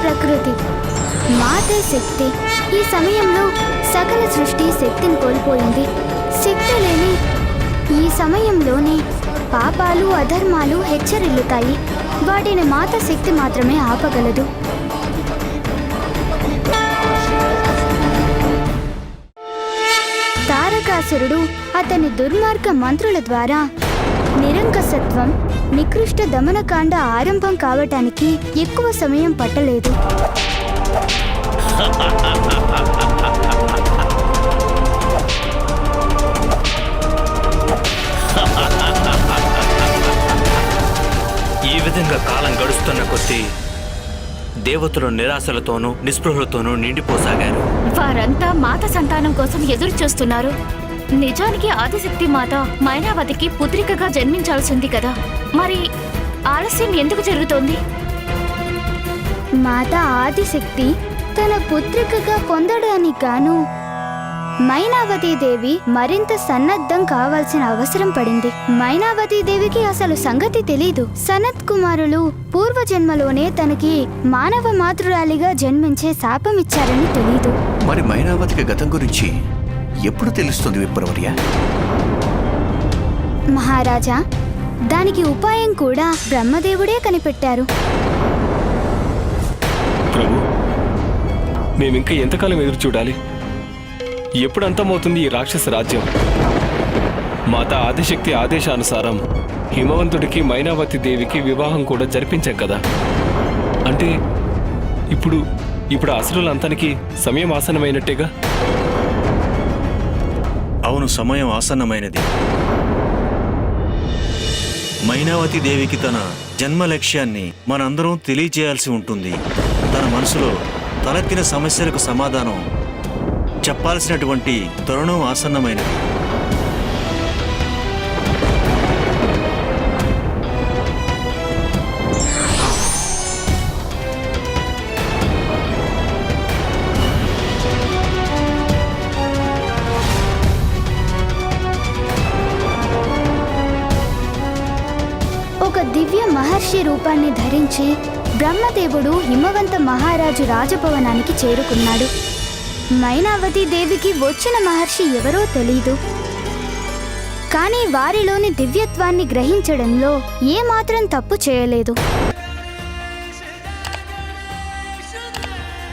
ప్రకృతి, మాతే శక్తి. ఈ సమయంలో సకల సృష్టి శక్తిని కోల్పోయింది. శక్తి లేని ఈ సమయంలోనే పాపాలు అధర్మాలు హెచ్చరిల్లుతాయి. వాటిని మాత శక్తి మాత్రమే ఆపగలదు. తారకాసురుడు అతని దుర్మార్గ మంత్రుల ద్వారా నిరంకసత్వం, నికృష్ట దమనకాండ ఆరంభం కావటానికి ఎక్కువ సమయం పట్టలేదు. ఈ విధంగా కాలం గడుస్తున్న కొద్దీ దేవతలు నిరాశలతోనూ నిస్పృహలతోనూ నిండిపోసాగారు. వారంతా మాత సంతానం కోసం ఎదురు చూస్తున్నారు. నిజానికి ఆదిశక్తి మాత మైనావతికి పుత్రికగా జన్మించాల్సింది కదా, మరి ఆలస్యం ఎందుకు జరుగుతోంది? మాత ఆదిశక్తి తన పుత్రికగా పొందడానికి గాను మైనావతీదేవి మరింత సన్నద్ధం కావాల్సిన అవసరం పడింది. మైనావతీదేవికి అసలు సంగతి తెలీదు. సనత్ కుమారులు పూర్వజన్మలోనే తనకి మానవ మాతృరాలిగా జన్మించే శాపమిచ్చారని తెలీదు. మరి మైనావతికి గతం గురించి ఎప్పుడు తెలుస్తుంది విప్రవర్య? మహారాజా, దానికి ఉపాయం కూడా బ్రహ్మదేవుడే కనిపెట్టారు. ప్రభు, మేమింకా ఎంతకాలం ఎదురు చూడాలి? ఎప్పుడు అంతమవుతుంది ఈ రాక్షస రాజ్యం? మాత ఆదిశక్తి ఆదేశానుసారం హిమవంతుడికి మైనావతి దేవికి వివాహం కూడా జరిపించాం కదా. అంటే ఇప్పుడు అసురులంతానికి సమయం ఆసన్నమైనట్టేగా? అవును, సమయం ఆసన్నమైనది. మైనావతి దేవికి తన జన్మ లక్ష్యాన్ని మనందరం తెలియజేయాల్సి ఉంటుంది. తన మనసులో తలెత్తిన సమస్యలకు సమాధానం చెప్పాల్సినటువంటి తరుణం ఆసన్నమైనది. ఒక దివ్య మహర్షి రూపాన్ని ధరించి బ్రహ్మదేవుడు హిమవంత మహారాజు రాజభవనానికి చేరుకున్నాడు. మైనావతి దేవికి వచ్చిన మహర్షి ఎవరో తెలీదు. కానీ వారిలోని దివ్యత్వాన్ని గ్రహించడంలో ఏమాత్రం తప్పు చేయలేదు.